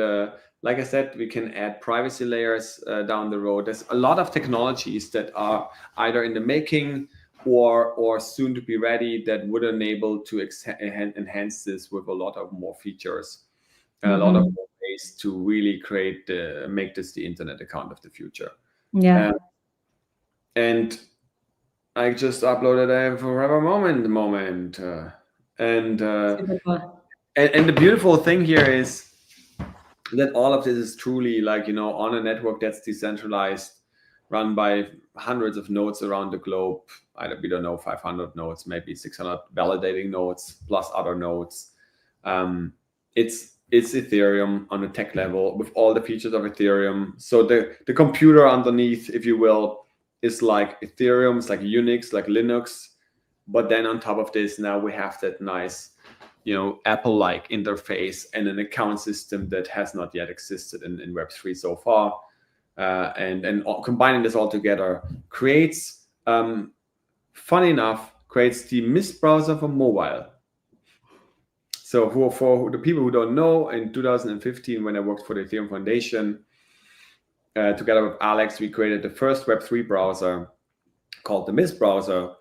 like I said, we can add privacy layers down the road. There's a lot of technologies that are either in the making or soon to be ready that would enable to enhance this with a lot of more features, and a lot of more ways to really make this the internet account of the future. Yeah. And I just uploaded a Forever Moment. And the beautiful thing here is that all of this is truly like, on a network that's decentralized, run by hundreds of nodes around the globe. We don't know, 500 nodes, maybe 600 validating nodes, plus other nodes. It's Ethereum on a tech level with all the features of Ethereum. So the computer underneath, if you will, is like Ethereum, it's like Unix, like Linux. But then on top of this, now we have that nice, Apple-like interface and an account system that has not yet existed in Web3 so far. And combining this all together creates, funny enough, creates the Mist browser for mobile. So for the people who don't know, in 2015, when I worked for the Ethereum Foundation, together with Alex, we created the first Web3 browser called the Mist browser.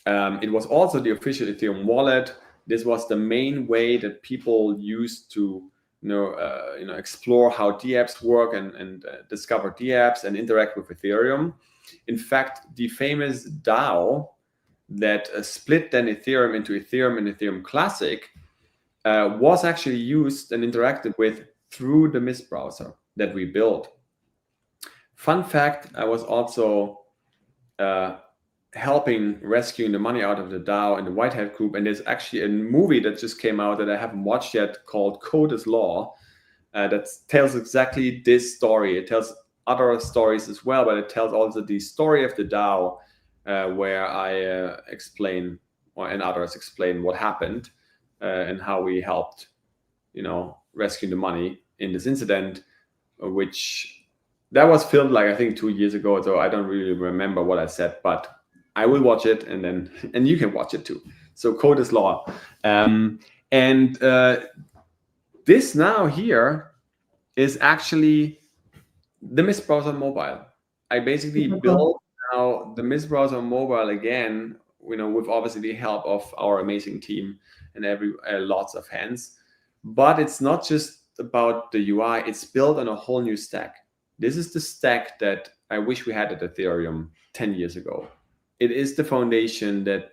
It was also the official Ethereum wallet. This was the main way that people used to explore how dApps work and discover dApps and interact with Ethereum. In fact, the famous DAO that split then Ethereum into Ethereum and Ethereum Classic was actually used and interacted with through the Mist browser that we built. Fun fact, I was also helping rescuing the money out of the DAO and the White Hat Group. And there's actually a movie that just came out that I haven't watched yet called Code is Law that tells exactly this story. It tells other stories as well, but it tells also the story of the DAO where I explain, and others explain what happened and how we helped, rescue the money in this incident, which that was filmed like, I think 2 years ago. So I don't really remember what I said, but I will watch it and you can watch it too. So Code is Law. This now here is actually the Mist browser mobile. I basically built now the Mist browser mobile again, with obviously the help of our amazing team and lots of hands. But it's not just about the UI, it's built on a whole new stack. This is the stack that I wish we had at Ethereum 10 years ago. It is the foundation that,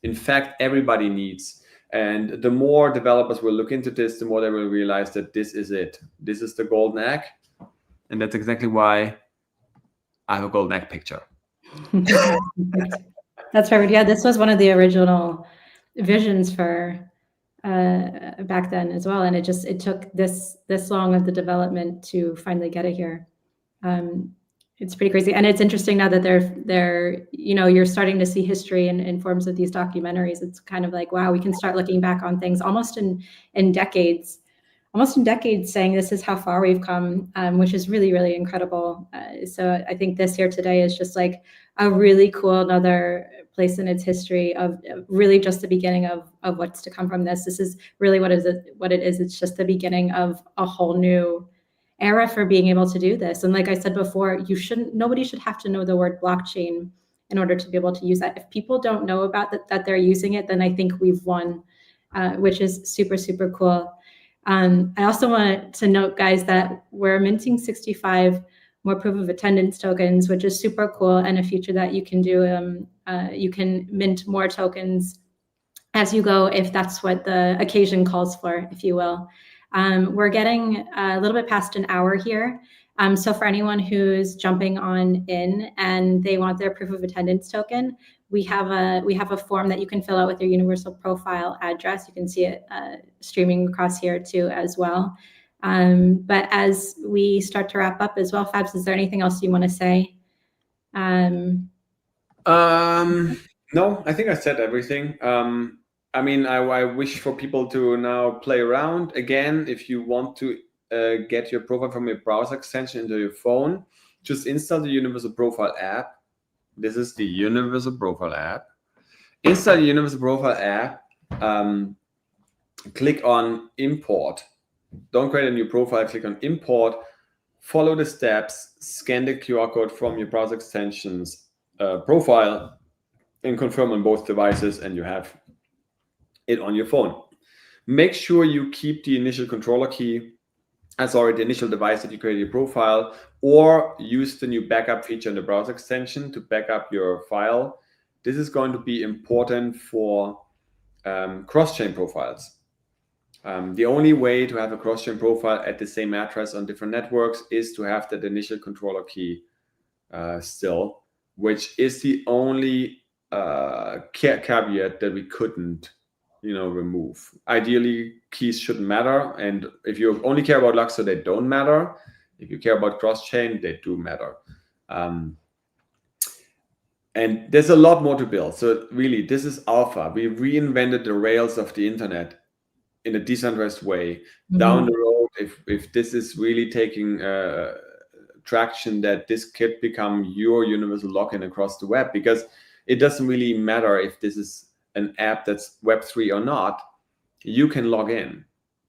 in fact, everybody needs. And the more developers will look into this, the more they will realize that this is it. This is the golden egg. And that's exactly why I have a golden egg picture. That's perfect. Yeah, this was one of the original visions for back then as well, and it took this long of the development to finally get it here. It's pretty crazy, and it's interesting now that they're you're starting to see history in forms of these documentaries. It's kind of like, wow, we can start looking back on things almost in decades. Almost in decades, saying this is how far we've come, which is really, really incredible. So I think this here today is just like a really cool another place in its history of really just the beginning of what's to come from this. This is really what it is. It's just the beginning of a whole new era for being able to do this. And like I said before, nobody should have to know the word blockchain in order to be able to use that. If people don't know about that they're using it, then I think we've won, which is super, super cool. I also want to note, guys, that we're minting 65 more proof of attendance tokens, which is super cool, and a feature that you can do. You can mint more tokens as you go if that's what the occasion calls for, if you will. We're getting a little bit past an hour here. So for anyone who's jumping on in and they want their proof of attendance token, we have a form that you can fill out with your universal profile address. You can see it streaming across here too as well. But as we start to wrap up as well, Fabs, is there anything else you want to say? No, I think I said everything. I mean, I wish for people to now play around. Again, if you want to get your profile from your browser extension into your phone, just install the Universal Profile app. This is the Universal Profile app. Install the Universal Profile app. Click on Import. Don't create a new profile. Click on Import. Follow the steps. Scan the QR code from your browser extension's profile and confirm on both devices, and you have it on your phone. Make sure you keep the initial controller key, the initial device that you created your profile, or use the new backup feature in the browser extension to back up your file. This is going to be important for cross-chain profiles. The only way to have a cross-chain profile at the same address on different networks is to have that initial controller key still, which is the only caveat that we couldn't remove. Ideally, keys shouldn't matter, and if you only care about LUKSO, they don't matter. If you care about cross-chain, they do matter. And there's a lot more to build. So really, this is alpha. We reinvented the rails of the internet in a decentralized way. Mm-hmm. Down the road, if this is really taking traction, that this could become your universal login across the web, because it doesn't really matter if this is an app that's Web3 or not. You can log in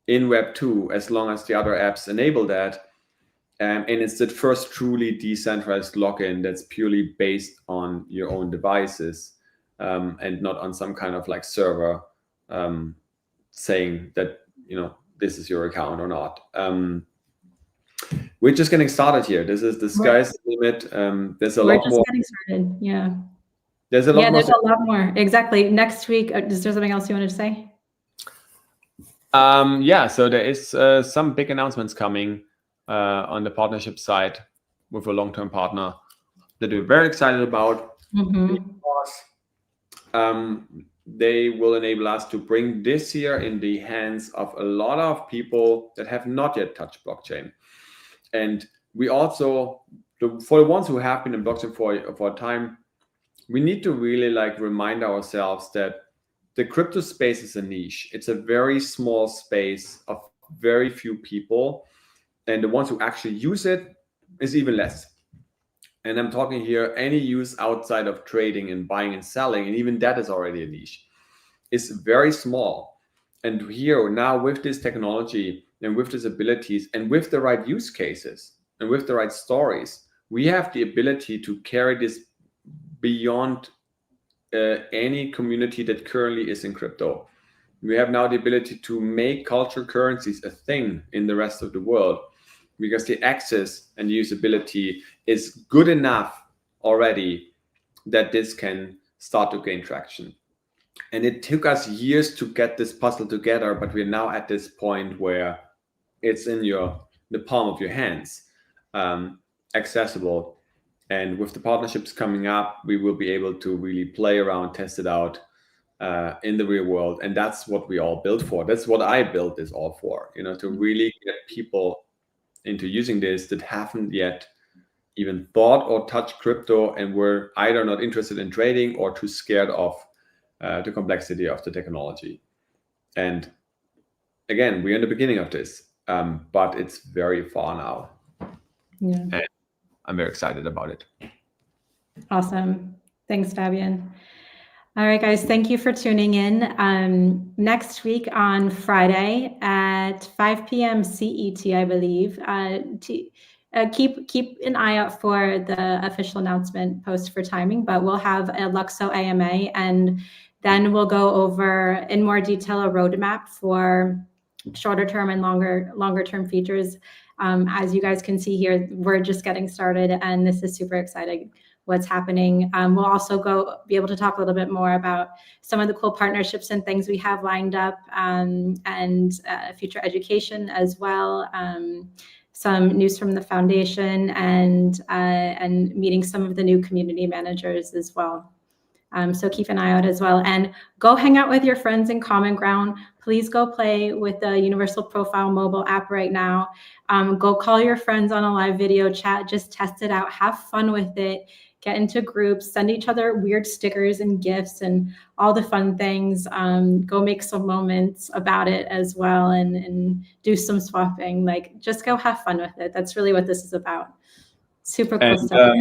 Web2 as long as the other apps enable that. And it's the first truly decentralized login that's purely based on your own devices and not on some kind of like server saying that, this is your account or not. We're just getting started here. This is the sky's the limit. There's a lot more. Getting started. Yeah. There's a lot more. There's a lot more. Exactly. Next week, is there something else you wanted to say? So there is some big announcements coming on the partnership side with a long-term partner that we're very excited about. Mm-hmm. Because they will enable us to bring this year in the hands of a lot of people that have not yet touched blockchain. And we also, for the ones who have been in blockchain for a time, we need to really remind ourselves that the crypto space is a niche. It's a very small space of very few people, and the ones who actually use it is even less. And I'm talking here any use outside of trading and buying and selling, and even that is already a niche. It's very small. And here now with this technology and with these abilities and with the right use cases and with the right stories, we have the ability to carry this beyond any community that currently is in crypto. We have now the ability to make cultural currencies a thing in the rest of the world, because the access and usability is good enough already that this can start to gain traction. And it took us years to get this puzzle together, but we're now at this point where it's in the palm of your hands, accessible. And with the partnerships coming up, we will be able to really play around, test it out in the real world. And that's what we all built for. That's what I built this all for, to really get people into using this that haven't yet even thought or touched crypto and were either not interested in trading or too scared of the complexity of the technology. And again, we're in the beginning of this, but it's very far now. Yeah. And I'm very excited about it. Awesome. Thanks, Fabian. All right, guys, thank you for tuning in. Next week on Friday at 5 p.m. CET, I believe, keep an eye out for the official announcement post for timing, but we'll have a LUKSO AMA, and then we'll go over in more detail a roadmap for shorter term and longer term features. As you guys can see here, we're just getting started, and this is super exciting what's happening. We'll also be able to talk a little bit more about some of the cool partnerships and things we have lined up, and future education as well. Some news from the foundation, and meeting some of the new community managers as well. So keep an eye out as well, and go hang out with your friends in Common Ground. Please go play with the Universal Profile mobile app right now. Go call your friends on a live video chat. Just test it out. Have fun with it. Get into groups. Send each other weird stickers and gifts and all the fun things. Go make some moments about it as well, and do some swapping. Like, just go have fun with it. That's really what this is about. Super cool stuff.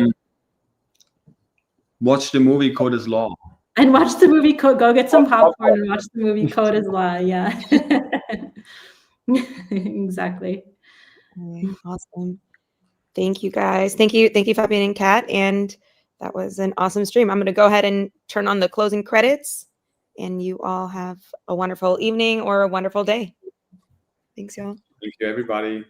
Watch the movie Code is Law. And watch the movie Code. Go get some popcorn and watch the movie Code is Law. Yeah. Exactly. Awesome. Thank you, guys. Thank you, Fabian and Kat. And that was an awesome stream. I'm going to go ahead and turn on the closing credits, and you all have a wonderful evening or a wonderful day. Thanks, y'all. Thank you, everybody.